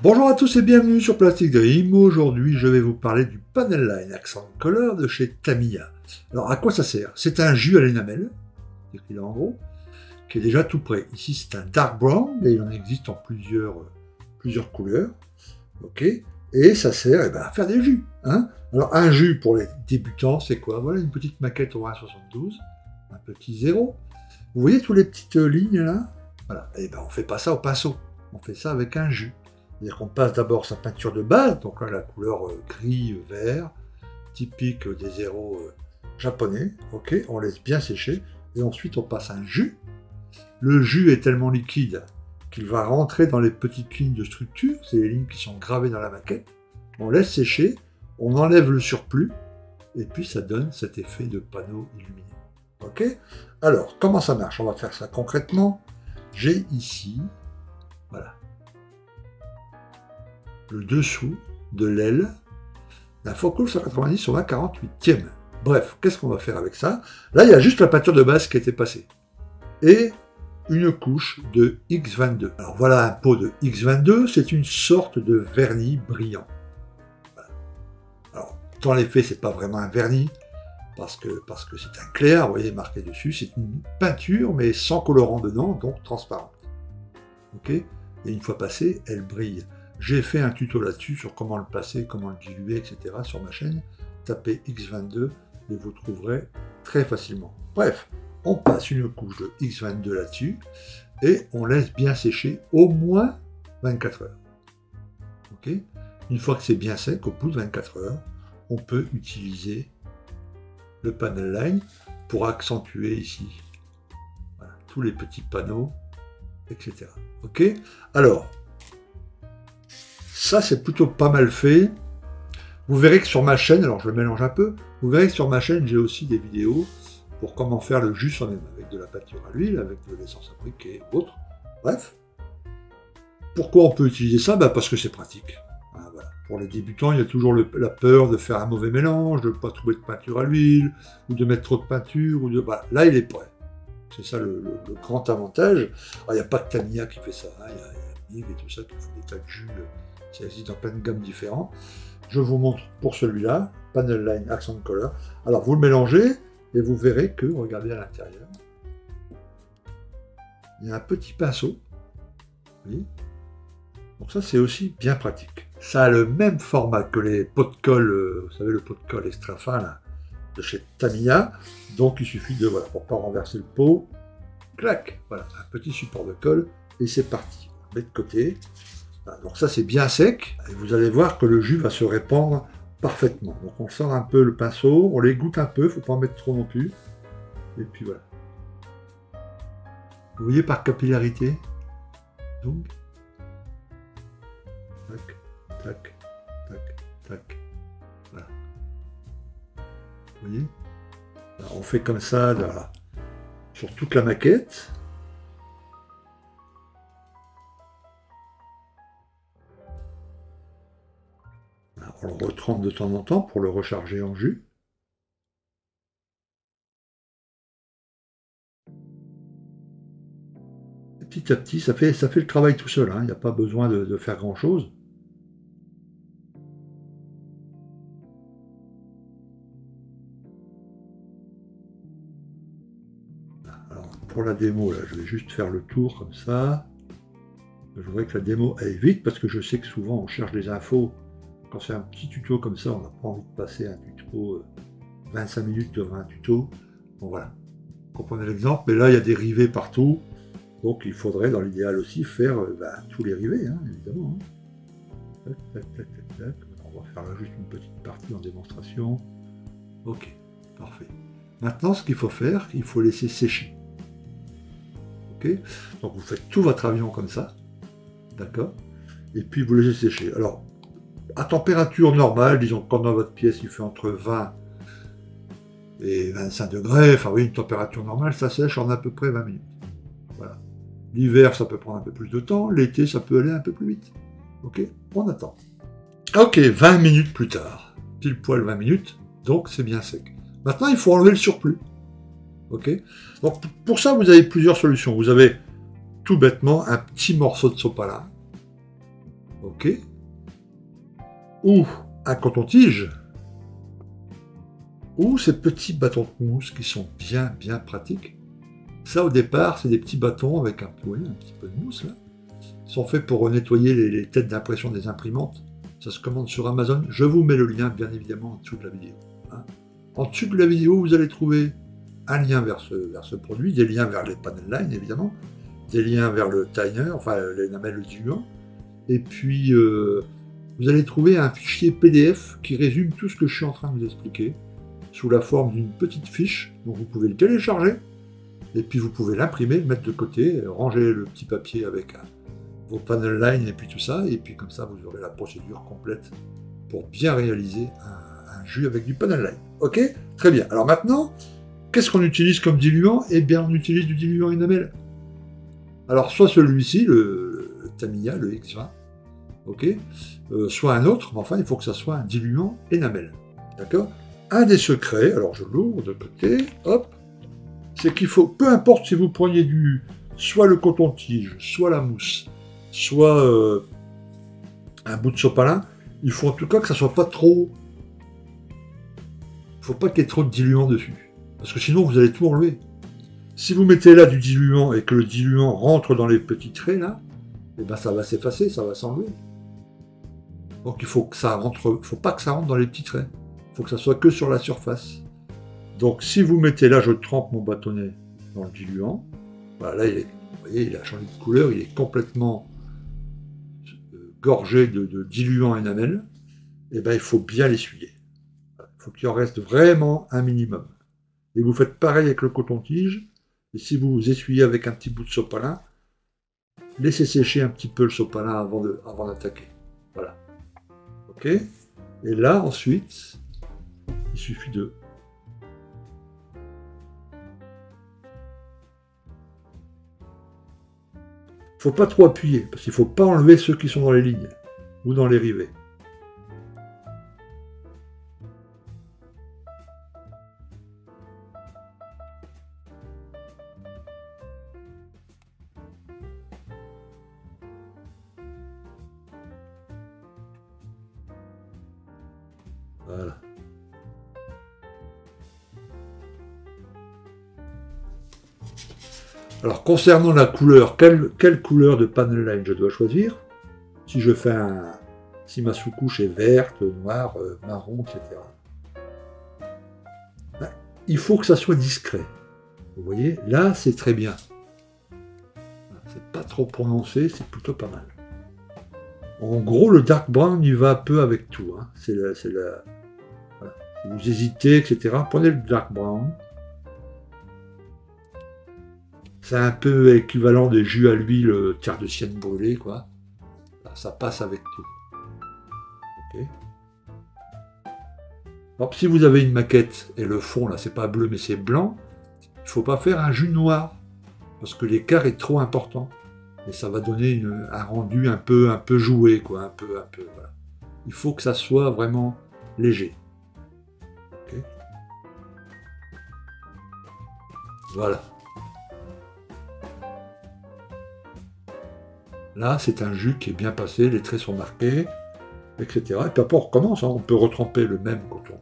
Bonjour à tous et bienvenue sur Plastic Dream. Aujourd'hui, je vais vous parler du Panel Line Accent Color de chez Tamiya. Alors, à quoi ça sert? C'est un jus à l'énamel, écrit là en gros, qui est déjà tout prêt. Ici, c'est un dark brown, mais il en existe en plusieurs couleurs. Ok. Et ça sert à faire des jus. Alors, un jus pour les débutants, c'est quoi? Voilà, une petite maquette au 1,72, un petit 0. Vous voyez toutes les petites lignes là? Voilà. Et on ne fait pas ça au pinceau. On fait ça avec un jus. C'est-à-dire qu'on passe d'abord sa peinture de base, donc là la couleur gris-vert, typique des zéros japonais, ok, on laisse bien sécher, et ensuite on passe un jus. Le jus est tellement liquide qu'il va rentrer dans les petites lignes de structure, c'est les lignes qui sont gravées dans la maquette, on laisse sécher, on enlève le surplus, et puis ça donne cet effet de panneau illuminé. Ok. Alors, comment ça marche? On va faire ça concrètement. J'ai ici, voilà, le dessous de l'aile d'un Focus 190 sur la 48e. Bref, qu'est-ce qu'on va faire avec ça? Là, il y a juste la peinture de base qui a été passée. Et une couche de X22. Alors voilà un pot de X22, c'est une sorte de vernis brillant. Voilà. Alors, dans les faits, c'est pas vraiment un vernis, parce que c'est un clair, vous voyez, marqué dessus. C'est une peinture, mais sans colorant dedans, donc transparente. Ok? Et une fois passée, elle brille. J'ai fait un tuto là-dessus sur comment le passer, comment le diluer, etc. sur ma chaîne. Tapez X22 et vous trouverez très facilement. Bref, on passe une couche de X22 là-dessus et on laisse bien sécher au moins 24 heures. Ok. Une fois que c'est bien sec, au bout de 24 heures, on peut utiliser le panel line pour accentuer ici voilà, tous les petits panneaux, etc. Ok. Alors, ça, c'est plutôt pas mal fait. Vous verrez que sur ma chaîne, alors je le mélange un peu, vous verrez que sur ma chaîne, j'ai aussi des vidéos pour comment faire le jus soi-même, avec de la peinture à l'huile, avec de l'essence à briquet et autres. Bref. Pourquoi on peut utiliser ça? Parce que c'est pratique. Voilà. Pour les débutants, il y a toujours la peur de faire un mauvais mélange, de ne pas trouver de peinture à l'huile, ou de mettre trop de peinture. Voilà. Là, il est prêt. C'est ça le grand avantage. Alors, il n'y a pas que Tamiya qui fait ça. Il y a Nive et tout ça qui font des tas de jus. Ça existe dans plein de gammes différentes. Je vous montre pour celui-là, Panel Line Accent Color. Alors vous le mélangez et vous verrez que, regardez à l'intérieur, il y a un petit pinceau. Oui. Donc ça c'est aussi bien pratique. Ça a le même format que les pots de colle, vous savez le pot de colle extra fin là, de chez Tamiya. Donc il suffit de, voilà, pour ne pas renverser le pot, clac, voilà, un petit support de colle et c'est parti. On met de côté. Donc ça c'est bien sec, et vous allez voir que le jus va se répandre parfaitement. Donc on sort un peu le pinceau, on l'égoutte un peu, il ne faut pas en mettre trop non plus. Et puis voilà. Vous voyez par capillarité? Donc, tac, tac, tac, tac. Voilà. Vous voyez? Alors, on fait comme ça là, sur toute la maquette. On le retrempe de temps en temps pour le recharger en jus. Et petit à petit, ça fait le travail tout seul. Il n'y a pas besoin de faire grand-chose. Alors, pour la démo, là, je vais juste faire le tour comme ça. Je voudrais que la démo aille vite parce que je sais que souvent on cherche des infos. Quand c'est un petit tuto comme ça, on n'a pas envie de passer un tuto 25 minutes devant un tuto. Bon voilà, comprenez l'exemple. Mais là, il y a des rivets partout. Donc il faudrait, dans l'idéal aussi, faire tous les rivets, évidemment. Tac, tac, tac, tac, tac. On va faire là juste une petite partie en démonstration. Ok, parfait. Maintenant, ce qu'il faut faire, il faut laisser sécher. Ok. Donc vous faites tout votre avion comme ça. D'accord. Et puis vous laissez sécher. Alors, à température normale, disons quand dans votre pièce il fait entre 20 et 25 degrés, enfin oui, une température normale, ça sèche en à peu près 20 minutes. Voilà. L'hiver, ça peut prendre un peu plus de temps, l'été, ça peut aller un peu plus vite. Ok, on attend. Ok, 20 minutes plus tard, pile poil 20 minutes, donc c'est bien sec. Maintenant, il faut enlever le surplus. Ok. Donc pour ça, vous avez plusieurs solutions. Vous avez tout bêtement un petit morceau de sopalin. ok, ou un coton-tige, ou ces petits bâtons de mousse qui sont bien pratiques. Ça, au départ, c'est des petits bâtons avec un petit peu de mousse, là. Ils sont faits pour nettoyer les têtes d'impression des imprimantes. Ça se commande sur Amazon. Je vous mets le lien, bien évidemment, en dessous de la vidéo. Hein. En dessous de la vidéo, vous allez trouver un lien vers ce produit, des liens vers les panel line, évidemment, des liens vers le tiner, enfin, l'énamel diluant. Et puis, vous allez trouver un fichier PDF qui résume tout ce que je suis en train de vous expliquer, sous la forme d'une petite fiche, donc vous pouvez le télécharger, et puis vous pouvez l'imprimer, le mettre de côté, ranger le petit papier avec vos panel line et puis tout ça, et puis comme ça vous aurez la procédure complète pour bien réaliser un jus avec du panel line. Ok? Très bien. Alors maintenant, qu'est-ce qu'on utilise comme diluant? Eh bien, on utilise du diluant enamel. Alors, soit celui-ci, le Tamiya, le X20, ok, soit un autre, mais enfin, il faut que ça soit un diluant enamel. D'accord? Un des secrets, alors je l'ouvre de côté, hop, c'est qu'il faut, peu importe si vous preniez soit le coton-tige, soit la mousse, soit un bout de sopalin, il faut en tout cas que ça soit pas trop... Il ne faut pas qu'il y ait trop de diluant dessus, parce que sinon vous allez tout enlever. Si vous mettez là du diluant et que le diluant rentre dans les petits traits là, eh ben ça va s'effacer, ça va s'enlever. Donc il faut que ça rentre, faut pas que ça rentre dans les petits traits. Il faut que ça soit que sur la surface. Donc si vous mettez là, je trempe mon bâtonnet dans le diluant. Voilà, là vous voyez, il a changé de couleur, il est complètement gorgé de diluant enamel. Et ben il faut bien l'essuyer. Il faut qu'il en reste vraiment un minimum. Et vous faites pareil avec le coton-tige. Et si vous essuyez avec un petit bout de sopalin, laissez sécher un petit peu le sopalin avant d'attaquer. Voilà. Ok? Et là, ensuite, il suffit de... Faut pas trop appuyer, parce qu'il faut pas enlever ceux qui sont dans les lignes ou dans les rivets. Voilà. Alors, concernant la couleur, quelle couleur de panel line je dois choisir? Si je fais si ma sous-couche est verte, noire, marron, etc. Ben, il faut que ça soit discret. Vous voyez, là, c'est très bien. C'est pas trop prononcé, c'est plutôt pas mal. En gros, le dark brown, il va un peu avec tout. Hein. Voilà. Si vous hésitez, etc., prenez le dark brown. C'est un peu équivalent des jus à l'huile terre de sienne brûlée, quoi. Là, ça passe avec tout. Okay. Alors, si vous avez une maquette et le fond, là, c'est pas bleu, mais c'est blanc, il ne faut pas faire un jus noir, parce que l'écart est trop important. Et ça va donner un rendu un peu joué, quoi. Un peu, voilà. Il faut que ça soit vraiment léger. Okay. Voilà. Là, c'est un jus qui est bien passé, les traits sont marqués, etc. Et puis après, on recommence. Hein. On peut retremper le même coton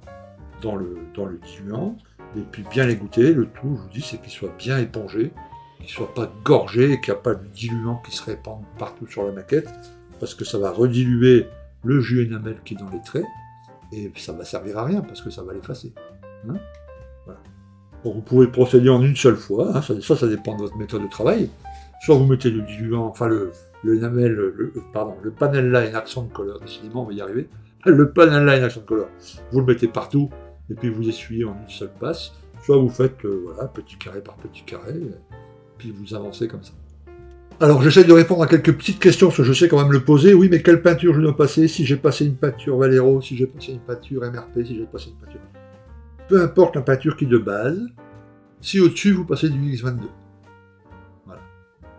dans le diluant, et puis bien l'égoutter. Le tout, je vous dis, c'est qu'il soit bien épongé, qu'il ne soit pas gorgé, et qu'il n'y a pas de diluant qui se répande partout sur la maquette, parce que ça va rediluer le jus enamel qui est dans les traits, et ça ne va servir à rien, parce que ça va l'effacer. Hein, voilà. Donc vous pouvez procéder en une seule fois, hein. Ça dépend de votre méthode de travail. Soit vous mettez le diluant, enfin le panel line accent color, décidément on va y arriver, le panel line accent color, vous le mettez partout, et puis vous essuyez en une seule passe, soit vous faites voilà, petit carré par petit carré, puis vous avancez comme ça. Alors j'essaie de répondre à quelques petites questions, parce que je sais quand même le poser. Oui, mais quelle peinture je dois passer? Si j'ai passé une peinture Valero, si j'ai passé une peinture MRP, si j'ai passé une peinture... Peu importe la peinture qui est de base, si au-dessus vous passez du X22. Voilà.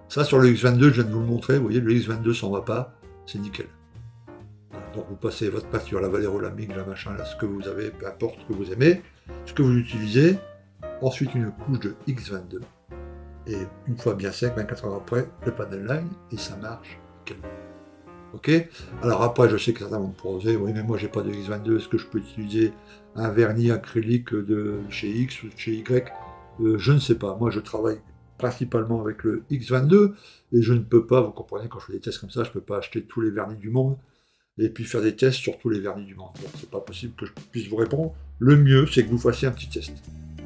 Ça sur le X22, je viens de vous le montrer, vous voyez, le X22 s'en va pas, c'est nickel. Voilà. Donc vous passez votre peinture, la Valero, la MIG, la machin, là, ce que vous avez, peu importe ce que vous aimez, ce que vous utilisez, ensuite une couche de X22. Et une fois bien sec, 24 heures après, le panel line, et ça marche nickel. Ok. Alors après, je sais que certains vont me proposer, oui, mais moi j'ai pas de X22, est-ce que je peux utiliser un vernis acrylique de chez X ou de chez Y? Je ne sais pas. Moi, je travaille principalement avec le X22 et je ne peux pas, vous comprenez, quand je fais des tests comme ça, je ne peux pas acheter tous les vernis du monde et puis faire des tests sur tous les vernis du monde. Donc, c'est pas possible que je puisse vous répondre. Le mieux, c'est que vous fassiez un petit test.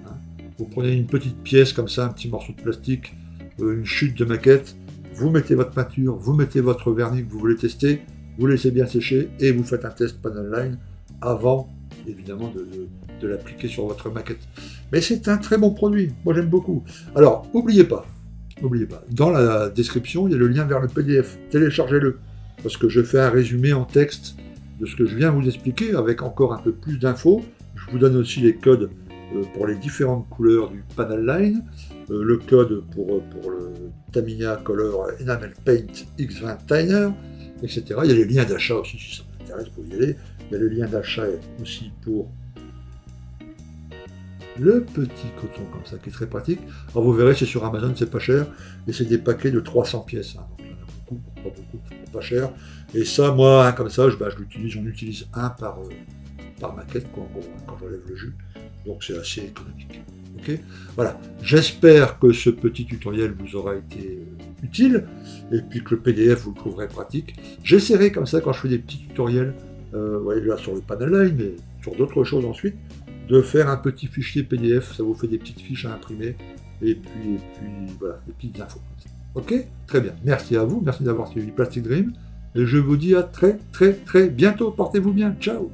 Hein. Vous prenez une petite pièce comme ça, un petit morceau de plastique, une chute de maquette, vous mettez votre peinture, vous mettez votre vernis que vous voulez tester, vous laissez bien sécher et vous faites un test panel line avant, évidemment, de l'appliquer sur votre maquette. Mais c'est un très bon produit, moi j'aime beaucoup. Alors, n'oubliez pas, dans la description, il y a le lien vers le PDF, téléchargez-le, parce que je fais un résumé en texte de ce que je viens vous expliquer, avec encore un peu plus d'infos. Je vous donne aussi les codes pour les différentes couleurs du panel line, le code pour le Tamiya Color Enamel Paint X20 Tiner, etc. Il y a les liens d'achat aussi, si ça vous intéresse, vous pouvez y aller. Il y a le lien d'achat aussi pour le petit coton comme ça, qui est très pratique. Alors vous verrez, c'est sur Amazon, c'est pas cher, et c'est des paquets de 300 pièces. Hein. Donc il y en a beaucoup, pas beaucoup, pas cher. Et ça, moi, comme ça, j'en utilise un par maquette, quoi, en gros, quand j'enlève le jus. Donc c'est assez économique. Okay, voilà, j'espère que ce petit tutoriel vous aura été utile, et puis que le PDF vous le trouverez pratique. J'essaierai comme ça, quand je fais des petits tutoriels, là sur le panel line, mais sur d'autres choses ensuite, de faire un petit fichier PDF, ça vous fait des petites fiches à imprimer, et puis voilà, des petites infos. Ok, très bien, merci à vous, merci d'avoir suivi Plastic Dream, et je vous dis à très bientôt, portez-vous bien, ciao.